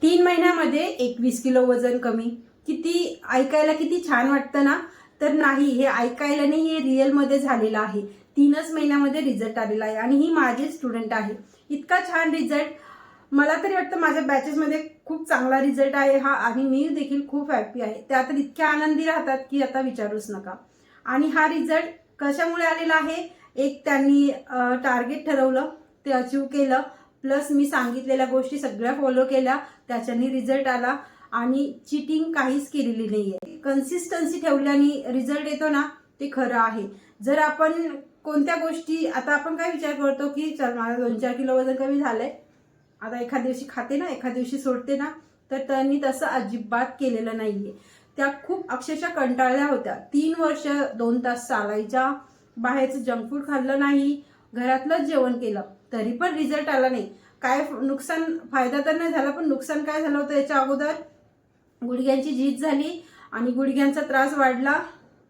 3 महिन्यामध्ये 21 किलो वजन कमी. किती ऐकायला किती छान वाटतं ना. तर नाही, हे ऐकायला नाही, हे रिअलमध्ये झालेलं आहे. 3च महिन्यामध्ये रिझल्ट आलेला आहे आणि ही माझी स्टुडंट आहे. इतका छान रिझल्ट. मला तरी वाटतं माझ्या बॅचेसमध्ये खूप चांगला रिझल्ट आहे हा आणि मी देखील खूप हॅपी आहे. त्या तर इतक्या आनंदी राहतात की आता विचारूच नका. आणि हा रिझल्ट कशामुळे आलेला आहे? एक त्यांनी टार्गेट ठरवलं, ते अचीव केलं, प्लस मी सांगितलेल्या गोष्टी सगळ्या फॉलो केल्या, त्याच्यानी रिझल्ट आला. आणि चिटिंग काहीच केलेली नाहीये. कन्सिस्टन्सी ठेवल्याने रिझल्ट येतो ना, ते खरं आहे. जर आपण कोणत्या गोष्टी, आता आपण काय विचार करतो की चल माझं 2-4 किलो वजन कमी झालंय, आता एखाद दिवशी खाते ना, एखाद दिवशी सोडते ना, तर त्यांनी तसं अजिबात केलेलं नाहीये. त्या खूप अक्षरशः कंटाळल्या होत्या. 3 वर्ष 2 तास चालायच्या, बाहेरचं जंक फूड खाल्लं नाही, घरातलंच जेवण केलं, तरी पण रिझल्ट आला नाही. काय नुकसान, फायदा तर नाही झाला, पण नुकसान काय झालं होतं याच्या अगोदर? गुडघ्यांची झीज झाली आणि गुडघ्यांचा त्रास वाढला,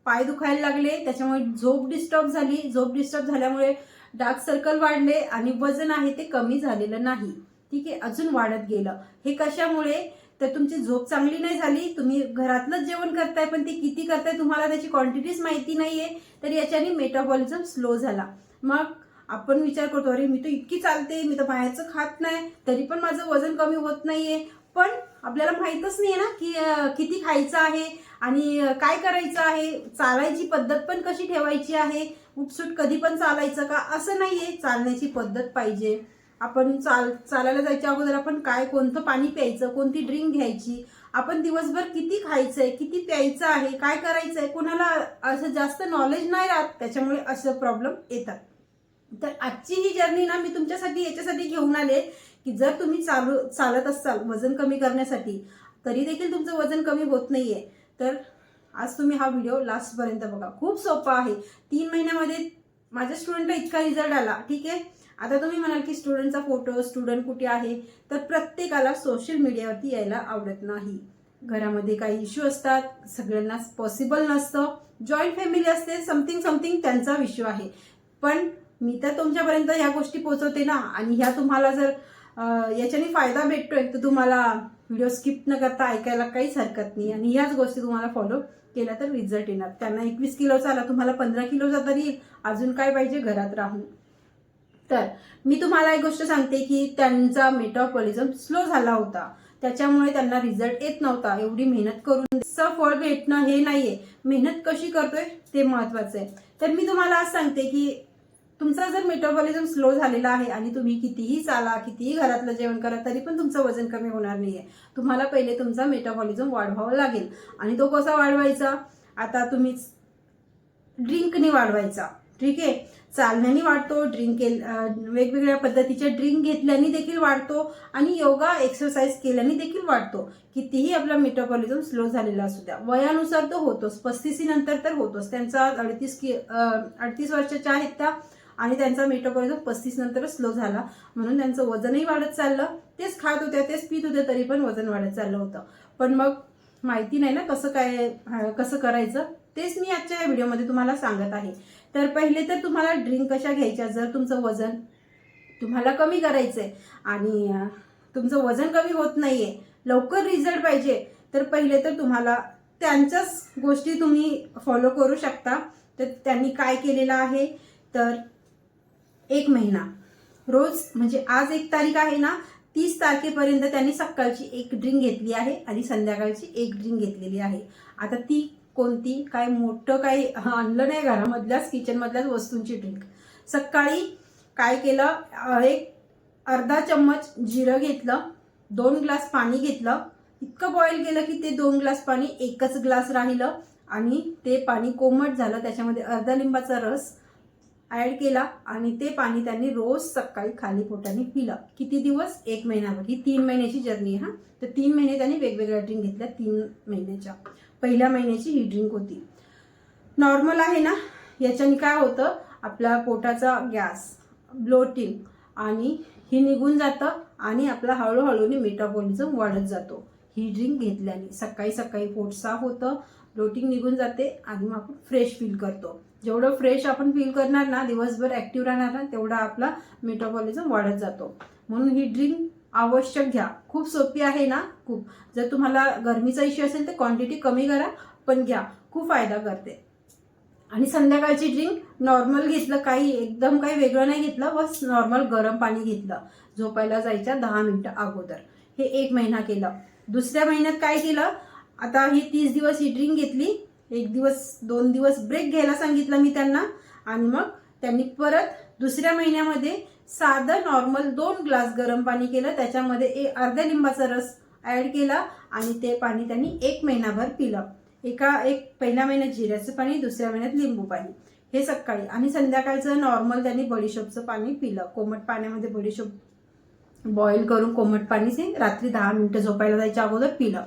पाय दुखायला लागले, त्याच्यामुळे झोप डिस्टर्ब झाली, झोप डिस्टर्ब झाल्यामुळे डार्क सर्कल वाढले आणि वजन आहे ते कमी झालेलं नाही. ठीक आहे, अजून वाढत गेलं. हे कशामुळे? तर तुमची झोप चांगली नाही झाली, तुम्ही घरातलंच जेवण करताय, पण ते किती करताय तुम्हाला त्याची क्वांटिटीच माहिती नाहीये, तर याच्याने मेटाबॉलिझम स्लो झाला. मग आपण विचार करतो, अरे मी तर इतकी चालते, मी तर बाहेरचं खात नाही, तरी पण माझं वजन कमी होत नाहीये. पण आपल्याला माहीतच नाही ना की किती खायचं आहे आणि काय करायचं आहे, चालायची पद्धत पण कशी ठेवायची आहे, उठसूट कधी पण चालायचं का, असं नाहीये. चालण्याची पद्धत पाहिजे. आपण चालायला जायच्या अगोदर आपण काय, कोणतं पाणी प्यायचं, कोणती ड्रिंक घ्यायची, आपण दिवसभर किती खायचंय, किती प्यायचं आहे, काय करायचंय, कोणाला असं जास्त नॉलेज नाही राहत, त्याच्यामुळे असं प्रॉब्लेम येतात. तर आजची ही जर्नी ना मी तुमच्यासाठी याच्यासाठी घेऊन आले की जर तुम्ही चालत असाल वजन कमी करण्यासाठी, तरी देखील तुमचं वजन कमी होत नाहीये, तर आज तुम्ही हा व्हिडिओ लास्ट पर्यंत बघा. खूप सोपा आहे. 3 महिन्यामध्ये माझ्या स्टुडंटला इतका रिझल्ट आला. ठीक आहे. आता तुम्ही म्हणाल की स्टुडंटचा फोटो, स्टुडंट कुठे आहे? तर प्रत्येकाला सोशल मीडियावरती यायला आवडत नाही. घरामध्ये काही इश्यू असतात, सगळ्यांना पॉसिबल नसतं, जॉईंट फॅमिली असते, समथिंग त्यांचा इश्यू आहे. पण मी तर तुमच्यापर्यंत ह्या गोष्टी पोहोचवते ना, आणि ह्या तुम्हाला जर याच्याने फायदा भेटतोय तर तुम्हाला व्हिडिओ स्किप न करता ऐकायला काहीच हरकत नाही. आणि ह्याच गोष्टी तुम्हाला फॉलो केल्या तर रिझल्ट येणार. त्यांना 21 किलोचा आला, तुम्हाला 15 किलोचा तरी अजून काय पाहिजे घरात राहून. तर मी तुम्हाला एक गोष्ट सांगते की त्यांचा मेटाबॉलिझम स्लो झाला होता, त्याच्यामुळे त्यांना रिझल्ट येत नव्हता. एवढी मेहनत करून फळ भेटणं हे नाहीये, मेहनत कशी करतोय ते महत्वाचं आहे. तर मी तुम्हाला आज सांगते की तुमचा जर मेटाबॉलिझम स्लो झालेला आहे आणि तुम्ही कितीही चाला, कितीही घरातलं जेवण करा, तरी पण तुमचं वजन कमी होणार नाहीये. तुम्हाला पहिले तुमचा मेटाबॉलिझम वाढवावा लागेल. आणि तो कसा वाढवायचा? आता तुम्ही ड्रिंकने वाढवायचा. ठीक आहे. चालण्याने वाढतो, वेगवेगळ्या पद्धतीच्या ड्रिंक घेतल्याने देखील वाढतो आणि योगा एक्सरसाइज केल्याने देखील वाढतो. कितीही आपला मेटाबॉलिझम स्लो झालेला असू द्या, वयानुसार तो होतोच. 35 नंतर तर होतोच. त्यांचा 38 वर्षाच्या आहेत त्या, आणि त्यांचा मेटाबॉलिझम 35 नंतरच स्लो झाला, म्हणून त्यांचं वजनही वाढत चाललं. तेच खात होत्या, तेच पित होत्या, तरी पण वजन वाढत चाललं होतं. पण मग माहिती नाही ना कसं करायचं, तेच मी आजच्या या व्हिडिओमध्ये तुम्हाला सांगत आहे. तर पहिले तर तुम्हाला ड्रिंक कशा घ्यायच्या, जर तुमचं वजन तुम्हाला कमी करायचंय आणि तुमचं वजन कमी होत नाहीये, लवकर रिझल्ट पाहिजे, तर पहिले तर तुम्हाला त्यांच्याच गोष्टी तुम्ही फॉलो करू शकता. तर त्यांनी काय केलेलं आहे, तर 1 महिना रोज, म्हणजे आज 1 तारीख आहे ना, 30 तारखेपर्यंत त्यांनी सकाळची 1 ड्रिंक घेतली आहे आणि संध्याकाळची 1 ड्रिंक घेतलेली आहे. आता ती कोणती, काय मोठं काही आणलं नाही, घरामधल्याच किचनमधल्याच वस्तूंची ड्रिंक. सकाळी काय केलं, एक अर्धा चम्मच जिरं घेतलं, 2 ग्लास पाणी घेतलं, इतकं बॉईल केलं की ते 2 ग्लास पाणी 1च ग्लास राहिलं आणि ते पाणी कोमट झालं. त्याच्यामध्ये अर्धा लिंबाचा रस ऍड केला आणि ते पाणी त्यांनी रोज सकाळी खाली पोटाने पिलं. किती दिवस? 1 महिनाभर. ही 3 महिन्याची जर्नी आहे. तर 3 महिने त्यांनी वेगवेगळ्या ड्रिंक घेतल्या. 3 महिन्याच्या पहिल्या महिन्याची ही ड्रिंक होती. नॉर्मल आहे ना, याच्याने काय होतं, आपल्या पोटाचा गॅस, ब्लोटिंग आणि ही निघून जातं आणि आपला हळूहळूने मेटाबॉलिझम वाढत जातो. ही ड्रिंक घेतल्याने सकाळी सकाळी पोट साफ होतं, ब्लोटिंग निघून जाते आणि मग आपण फ्रेश फील करतो. जेवढं फ्रेश आपण फील करणार ना, दिवसभर ऍक्टिव्ह राहणार ना, तेवढा आपला मेटाबॉलिझम वाढत जातो. म्हणून ही ड्रिंक आवश्यक घ्या. खूप सोपी आहे ना खूप. जर तुम्हाला गरमीचा इश्यू असेल तर क्वांटिटी कमी करा, पण घ्या, खूप फायदा करते. आणि संध्याकाळची ड्रिंक नॉर्मल घेतलं, काही एकदम काही वेगळं नाही घेतलं, बस नॉर्मल गरम पाणी घेतलं झोपायला जायच्या 10 मिनिटं अगोदर. हे 1 महिना केलं. दुसऱ्या महिन्यात काय केलं, आता ही 30 दिवस ही ड्रिंक घेतली, 1 दिवस 2 दिवस ब्रेक घ्यायला सांगितलं मी त्यांना. आणि मग त्यांनी परत दुसऱ्या महिन्यामध्ये साधं नॉर्मल 2 ग्लास गरम पाणी केलं, त्याच्यामध्ये अर्ध्या लिंबाचा रस ॲड केला आणि ते पाणी त्यांनी 1 महिनाभर पिलं. पहिल्या महिन्यात जिऱ्याचं पाणी, दुसऱ्या महिन्यात लिंबू पाणी, हे सकाळी. आणि संध्याकाळचं नॉर्मल त्यांनी बडीशोपचं पाणी पिलं. कोमट पाण्यामध्ये बडीशोप बॉईल करून कोमट पाणी रात्री 10 मिनिटं झोपायला जायच्या अगोदर पिलं.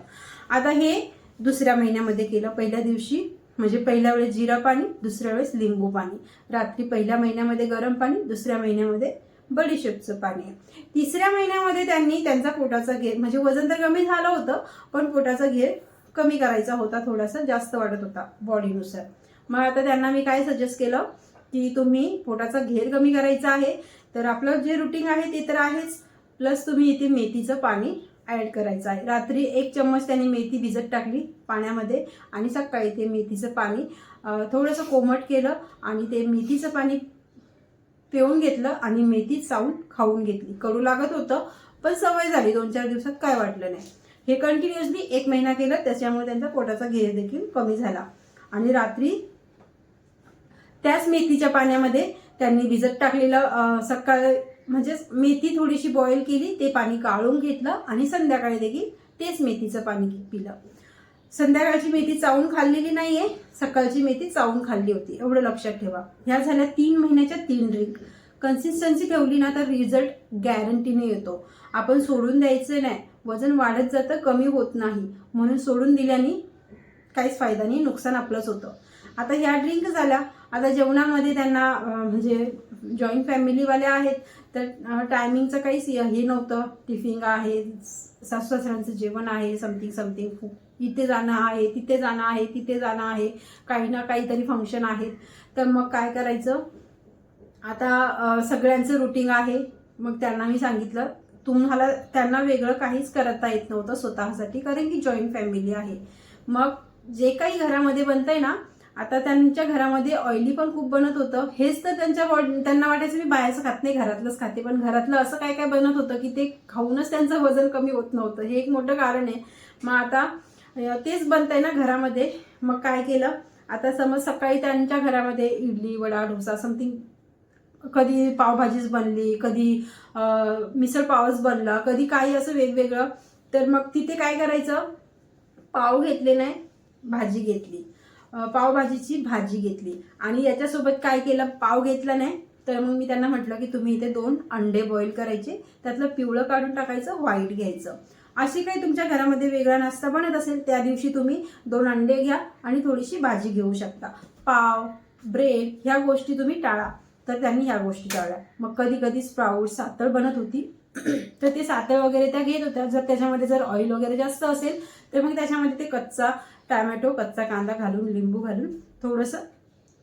आता हे दुसऱ्या महिन्यामध्ये केलं. पहिल्या दिवशी म्हणजे पहिल्या वेळेस जिरा पाणी, दुसऱ्या वेळेस लिंबू पाणी. रात्री पहिल्या महिन्यामध्ये गरम पाणी, दुसऱ्या महिन्यामध्ये बडीशेपचं पाणी. तिसऱ्या महिन्यामध्ये त्यांनी त्यांचा पोटाचा घेर, म्हणजे वजन तर कमी झालं होतं, पण पोटाचा घेर कमी करायचा होता, थोडासा जास्त वाढत होता बॉडीनुसार. मग आता त्यांना मी काय सजेस्ट केलं की तुम्ही पोटाचा घेर कमी करायचा आहे, तर आपलं जे रुटीन आहे ते तर आहेच, प्लस तुम्ही इथे मेथीचं पाणी ॲड करायचं आहे. रात्री 1 चम्मच त्यांनी मेथी भिजत टाकली पाण्यामध्ये आणि सकाळी ते मेथीचं पाणी थोडंसं कोमट केलं आणि ते मेथीचं पाणी पिऊन घेतलं आणि मेथी चावून खाऊन घेतली. कडू लागत होतं, पण सवय झाली, 2-4 दिवसात काय वाटलं नाही. हे कंटिन्युअसली 1 महिना केलं, त्याच्यामुळे त्यांचा पोटाचा घेर देखील कमी झाला. आणि रात्री त्याच मेथीच्या पाण्यामध्ये त्यांनी भिजत टाकलेलं सकाळ म्हणजे मेथी थोडीशी बॉईल केली, ते पाणी काढून घेतलं आणि संध्याकाळी देखील तेच मेथीचं पाणी पिलं. संध्याकाळची मेथी चावून खाल्लेली नाहीये, सकाळची मेथी चावून खाल्ली होती, एवढं लक्षात ठेवा. ह्या झाल्या 3 महिन्याच्या 3 ड्रिंक. कन्सिस्टन्सी ठेवली ना तर रिझल्ट गॅरंटीने येतो. आपण सोडून द्यायचं नाही, वजन वाढत जातं, कमी होत नाही. म्हणून सोडून दिल्याने काहीच फायदा नाही, नुकसान आपलंच होतं. आता ह्या ड्रिंक झाल्या. आता जेवणामध्ये त्यांना म्हणजे जॉईंट फॅमिलीवाल्या आहेत, तर टायमिंगचं काहीच हे नव्हतं. टिफिन आहे, सासू सासऱ्यांचं जेवण आहे, समथिंग इथे जाणं आहे, तिथे जाणं आहे, तिथे जाणं आहे, काही ना काहीतरी फंक्शन आहेत. तर मग काय करायचं, आता सगळ्यांचं रुटीन आहे. मग त्यांना मी सांगितलं, त्यांना वेगळं काहीच करता येत नव्हतं स्वतःसाठी, कारण की जॉईंट फॅमिली आहे. मग जे काही घरामध्ये बनतंय ना, आता त्यांच्या घरामध्ये ऑइली पण खूप बनत होतं. हेच तर त्यांना वाटायचं मी बाहेरचं खात नाही, घरातलंच खाते. पण घरातलं असं काय काय बनत होतं की ते खाऊनच त्यांचं वजन कमी होत नव्हतं. हे एक मोठं कारण आहे. मग आता तेच बनतंय ना घरामध्ये. मग काय केलं, आता समज सकाळी त्यांच्या घरामध्ये इडली, वडा, डोसा समथिंग, कधी पावभाजीच बनली, कधी मिसळ पावच बनला, कधी काही असं वेगवेगळं. तर मग तिथे काय करायचं, पाव घेतले नाही, भाजी घेतली, पावभाजीची भाजी घेतली. आणि याच्यासोबत काय केलं, पाव घेतला नाही तर मग मी त्यांना म्हटलं की तुम्ही इथे 2 अंडे बॉईल करायचे, त्यातलं पिवळं काढून टाकायचं, व्हाईट घ्यायचं. अशी काही तुमच्या घरामध्ये वेगळा नाश्ता बनत असेल, त्या दिवशी तुम्ही 2 अंडे घ्या आणि थोडीशी भाजी घेऊ शकता. पाव, ब्रेड ह्या गोष्टी तुम्ही टाळा. तर त्यांनी ह्या गोष्टी टाळल्या. मग कधी कधी स्प्राऊट, सातळ बनत होती, तर ते सातळ वगैरे त्या घेत होत्या. जर त्याच्यामध्ये जर ऑइल वगैरे जास्त असेल तर मग त्याच्यामध्ये ते कच्चा टॅमॅटो, कच्चा कांदा घालून, लिंबू घालून थोडंसं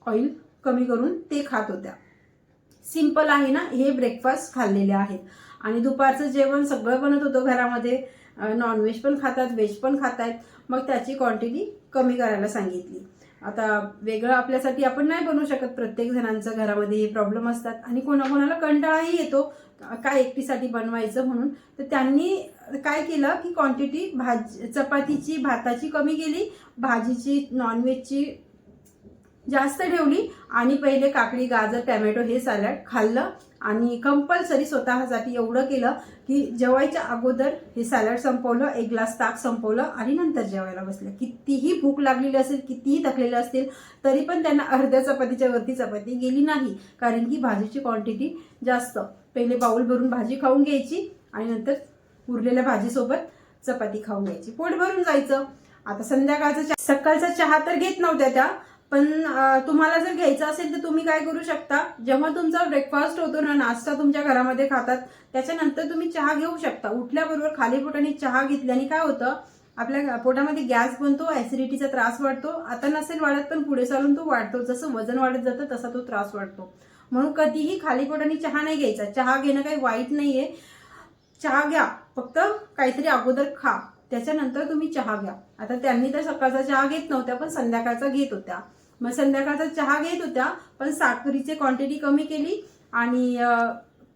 ऑइल कमी करून ते खात होत्या. सिंपल आहे ना, हे ब्रेकफास्ट खाल्लेले आहेत. आणि दुपारचं जेवण सगळं बनत होतं घरामध्ये. नॉनव्हेज पण खातात, व्हेज पण खात आहेत. मग त्याची क्वांटिटी कमी करायला सांगितली. आता वेगळं आपल्यासाठी आपण नाही बनवू शकत, प्रत्येक जणांचं घरामध्ये हे प्रॉब्लेम असतात आणि कोणाकोणाला कंटाळाही येतो काय एकटीसाठी बनवायचं म्हणून. तर त्यांनी काय केलं की क्वांटिटी चपातीची, भाताची कमी केली, भाजीची, नॉनव्हेजची जास्त ठेवली आणि पहिले काकडी, गाजर, टॅमॅटो हे सॅलड खाल्लं. आणि कंपल्सरी स्वतःसाठी एवढं केलं की जेवायच्या अगोदर हे सॅलड संपवलं, 1 ग्लास ताक संपवलं आणि नंतर जेवायला बसलं. कितीही भूक लागलेली असेल, कितीही थकलेले असतील, तरी पण त्यांना अर्ध्या चपातीच्या वरती चपाती गेली नाही, कारण की भाजीची क्वांटिटी जास्त. पहिले बाउल भरून भाजी खाऊन घ्यायची आणि नंतर उरलेल्या भाजीसोबत चपाती खाऊन घ्यायची, पोट भरून जायचं. आता सकाळचा चहा तर घेत नव्हत्या त्या, पण तुम्हाला जर घ्यायचं असेल तर तुम्ही काय करू शकता, जेव्हा तुमचा ब्रेकफास्ट होतो ना, नाश्ता तुमच्या घरामध्ये खातात, त्याच्यानंतर तुम्ही चहा घेऊ शकता. उठल्याबरोबर खाली पोटाने चहा घेतल्याने काय होतं, आपल्या पोटामध्ये गॅस बनतो, ऍसिडिटीचा त्रास वाढतो. आता नसेल वाढत पण पुढे चालून तो वाढतो. जसं वजन वाढत जातं तसा तो त्रास वाढतो. म्हणून कधीही खाली पोटाने चहा नाही घ्यायचा. चहा घेणं काही वाईट नाहीये, चहा घ्या, फक्त काहीतरी अगोदर खा, त्याच्यानंतर तुम्ही चहा घ्या. आता त्यांनी तर सकाळचा चहा घेत नव्हत्या, पण संध्याकाळचा घेत होत्या. मग संध्याकाळचा चहा घेत होत्या, पण साखरेची क्वांटिटी कमी केली आणि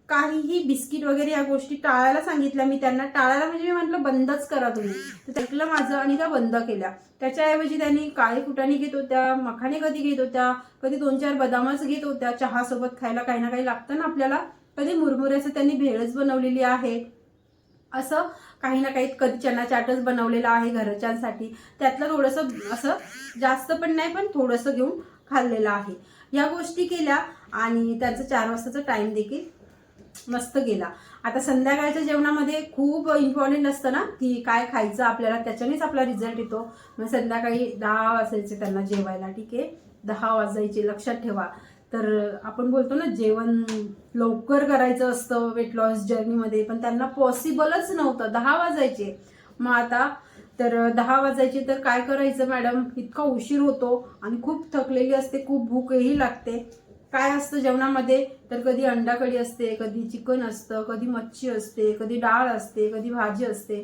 काहीही बिस्किट वगैरे या गोष्टी टाळायला सांगितल्या मी त्यांना. टाळायला म्हणजे मी म्हटलं बंदच करा तुम्ही. तर ऐकलं माझं आणि त्या बंद केल्या. त्याच्याऐवजी त्यांनी काळे फुटाणे घेत होत्या, मखाने कधी घेत होत्या, कधी 2-4 बदामच घेत होत्या. चहा सोबत खायला काही ना काही लागतं ना आपल्याला. कधी मुरमुऱ्याचं त्यांनी भेळच बनवलेली आहे, असं काही ना काही. कधी चना चाटच बनवलेला आहे घरच्यांसाठी, त्यातलं थोडंसं असं जास्त पण नाही, पण थोडंसं घेऊन खाल्लेलं आहे. या गोष्टी केल्या आणि त्यांचं 4 वाजताचा टाइम देखील मस्त गेला. आता संध्याकाळच्या जेवणामध्ये खूप इम्पॉर्टंट असतं ना, की काय खायचं आपल्याला, त्याच्यानेच आपला रिझल्ट येतो. मग संध्याकाळी 10 वाजायचे त्यांना जेवायला. ठीक आहे, 10 वाजायचे, लक्षात ठेवा. तर आपण बोलतो ना जेवण लवकर करायचं असतं वेट लॉस जर्नीमध्ये, पण त्यांना पॉसिबलच नव्हतं. 10 वाजायचे. मग आता तर 10 वाजायचे तर काय करायचं मॅडम, इतका उशीर होतो आणि खूप थकलेली असते, खूप भूकही लागते. काय असतं जेवणामध्ये, तर कधी अंडा कढी असते, कधी चिकन असतं, कधी मच्छी असते, कधी डाळ असते, कधी भाजी असते.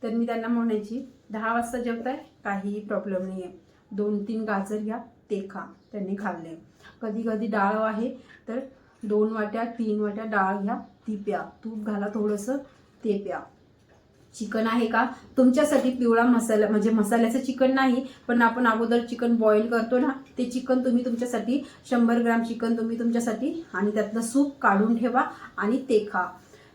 तर मी त्यांना म्हणायची 10 वाजता जेवताय, काहीही प्रॉब्लेम नाही आहे, 2-3 गाजर घ्या, ते खा. त्यांनी खाल्ले. कधी कधी डाळ आहे तर 2 वाट्या 3 वाट्या डाळ घ्या, ती प्या. तूप घाला थोडंसं, ते प्या. चिकन आहे का तुमच्यासाठी, पिवळा मसाला म्हणजे मसाल्याचं चिकन नाही, पण आपण अगोदर चिकन बॉईल करतो ना, ते चिकन तुम्ही तुमच्यासाठी 100 ग्राम चिकन तुम्ही तुमच्यासाठी आणि त्यातलं सूप काढून ठेवा आणि ते खा.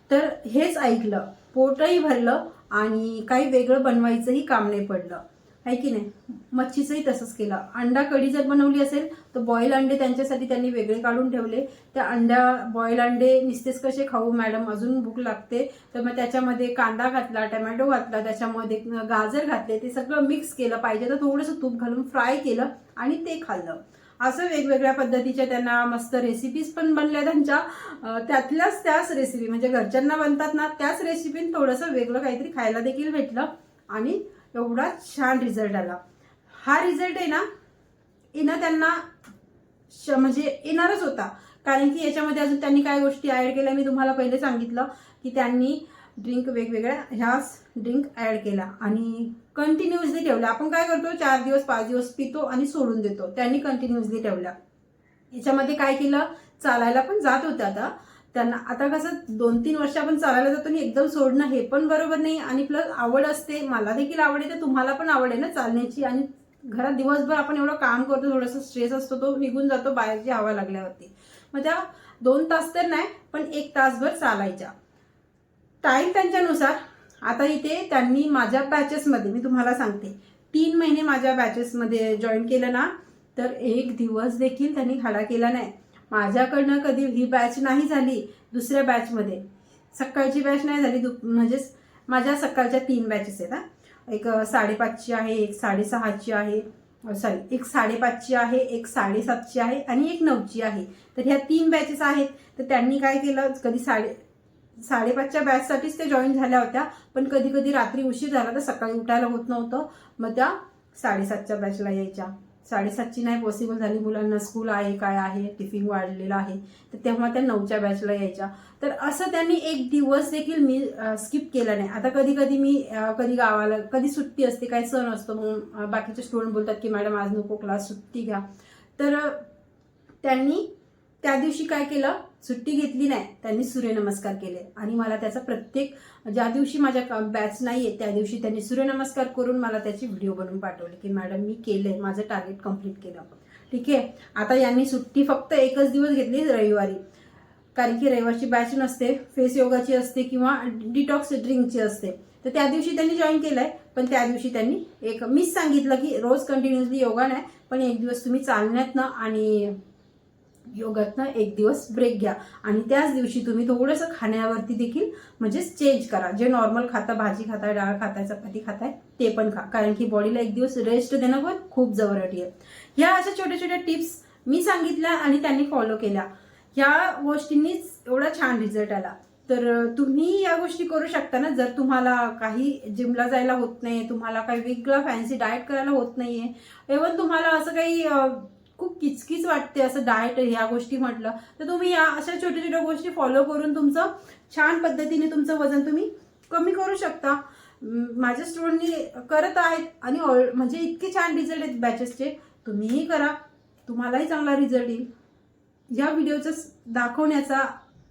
तर हेच ऐकलं, पोटही भरलं आणि काही वेगळं बनवायचंही काम नाही पडलं, आहे की नाही. मच्छीचंही तसंच केलं. अंडा कढी जर बनवली असेल तर बॉईल अंडे त्यांच्यासाठी त्यांनी वेगळे काढून ठेवले. त्या बॉईल अंडे नुसतेच कसे खाऊ मॅडम, अजून भूक लागते. तर मग त्याच्यामध्ये कांदा घातला, टमॅटो घातला, त्याच्यामध्ये गाजर घातले, ते सगळं मिक्स केलं, पाहिजे तर थोडंसं तूप घालून फ्राय केलं आणि ते खाल्लं. असं वेगवेगळ्या पद्धतीच्या त्यांना मस्त रेसिपीज पण बनल्या त्यांच्या. त्याच रेसिपी म्हणजे घरच्यांना बनतात ना, त्याच रेसिपीन थोडंसं वेगळं काहीतरी खायला देखील भेटलं आणि एवढा छान रिझल्ट आला. हा रिझल्ट आहे ना, येणं त्यांना म्हणजे येणारच होता, कारण की याच्यामध्ये अजून त्यांनी काय गोष्टी ऍड केल्या मी तुम्हाला पहिले सांगितलं, की त्यांनी ड्रिंक वेगवेगळ्या ह्या ड्रिंक ऍड केला आणि कंटिन्युअसली ठेवल्या. आपण काय करतो 4 दिवस 5 दिवस पितो आणि सोडून देतो, त्यांनी कंटिन्युअसली ठेवल्या. याच्यामध्ये काय केलं, चालायला पण जात होतं आता त्यांना. आता कसं 2-3 वर्ष आपण चालायला जातो आणि एकदम सोडणं हे पण बरोबर नाही, आणि प्लस आवड असते, मला देखील आवड आहे, तर तुम्हाला पण आवड आहे ना चालण्याची. आणि घरात दिवसभर आपण एवढं काम करतो, थोडासा स्ट्रेस असतो, तो निघून जातो बाहेरची हवा लागल्यावरती. मग त्या 2 तास तर नाही, पण 1 तासभर चालायच्या टाइम त्यांच्यानुसार. आता इथे त्यांनी माझ्या बॅचेसमध्ये मी तुम्हाला सांगते, 3 महिने माझ्या बॅचेसमध्ये जॉईन केलं ना, तर 1 दिवस देखील त्यांनी खाडा केला नाही. माझ्याकडनं कधी ही बॅच नाही झाली. दुसऱ्या बॅचमध्ये सकाळची बॅच नाही झाली, म्हणजेच माझ्या सकाळच्या 3 बॅचेस आहेत. एक 5:30ची आहे, एक 6:30ची आहे, एक 5:30ची आहे, एक 7:30ची आहे आणि एक 9ची आहे. तर ह्या 3 बॅचेस आहेत. तर त्यांनी काय केलं, कधी 5:30च्या बॅचसाठीच ते जॉईन झाल्या होत्या, पण कधी कधी रात्री उशीर झाला तर सकाळी उठायला होत नव्हतं, मग त्या 7:30च्या बॅचला यायच्या. 7:30ची नाही पॉसिबल झाली, मुलांना स्कूल आहे, काय आहे, टिफिन वाढलेला आहे, तर तेव्हा त्या 9च्या बॅचला यायच्या. तर असं त्यांनी 1 दिवस देखील मी स्किप केला नाही. आता कधी कधी मी कधी गावाला, कधी सुट्टी असते, काही सण असतो, मग बाकीचे स्टुडंट बोलतात की मॅडम आज नको क्लास, सुट्टी घ्या. तर त्यांनी त्या दिवशी काय केलं, सुट्टी घेतली नाही, त्यांनी सूर्यनमस्कार केले. आणि मला त्याचा प्रत्येक, ज्या दिवशी माझ्या बॅच नाहीये त्या दिवशी त्यांनी सूर्यनमस्कार करून मला त्याची व्हिडिओ बनवून पाठवली, की मॅडम मी केलंय, माझं टार्गेट कम्प्लीट केलं. ठीक आहे. आता यांनी सुट्टी फक्त 1च दिवस घेतली, रविवारी, कारण की रविवारची बॅच नसते, फेस योगाची असते किंवा डिटॉक्स ड्रिंकची असते. तर त्या दिवशी त्यांनी जॉईन केलंय, पण त्या दिवशी त्यांनी मीच सांगितलं की रोज कंटिन्युअसली योगा नाही, पण 1 दिवस तुम्ही चालण्यातनं आणि योगातनं 1 दिवस ब्रेक घ्या. आणि त्याच दिवशी तुम्ही थोडंसं खाण्यावरती देखील म्हणजे चेंज करा. जे नॉर्मल खाता, भाजी खाताय, डाळ खाताय, चपाती खाताय, ते पण खा, कारण की बॉडीला 1 दिवस रेस्ट देणं पण खूप जरुरी आहे. ह्या अशा छोट्या छोट्या टिप्स मी सांगितल्या आणि त्यांनी फॉलो केल्या. ह्या गोष्टींनीच एवढा छान रिझल्ट आला. तर तुम्ही या गोष्टी करू शकता ना, जर तुम्हाला काही जिमला जायला होत नाही, तुम्हाला काही वेगळं फॅन्सी डाएट करायला होत नाहीये, इव्हन तुम्हाला असं काही खूप किचकिच वाटते असं डाएट ह्या गोष्टी म्हटलं तर तुम्ही या अशा छोट्या छोट्या गोष्टी फॉलो करून तुमचं छान पद्धतीने तुमचं वजन तुम्ही कमी करू शकता. माझ्या स्टुडंटनी करत आहेत आणि म्हणजे इतके छान रिझल्ट आहेत बॅचेसचे. तुम्हीही करा, तुम्हालाही चांगला रिझल्ट येईल. या व्हिडिओचा दाखवण्याचा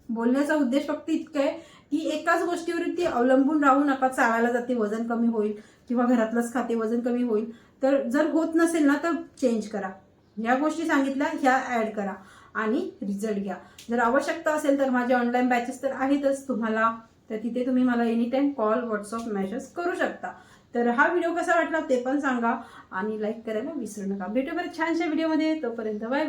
बोलण्याचा उद्देश फक्त इतका आहे की एकाच गोष्टीवरती अवलंबून राहू नका. चालायला जाते वजन कमी होईल किंवा घरातलंच खाते वजन कमी होईल. तर जर होत नसेल ना तर चेंज करा. ह्या गोष्टी सांगितल्या ह्या ऍड करा आणि रिझल्ट घ्या. जर आवश्यकता असेल तर माझे ऑनलाईन बॅचेस तर आहेतच तुम्हाला, तर तिथे तुम्ही मला any time call WhatsApp message करू शकता. तर हा व्हिडिओ कसा वाटला ते पण सांगा आणि लाईक करायला विसरू नका. भेटू बरं छानशा व्हिडिओमध्ये. तोपर्यंत बाय.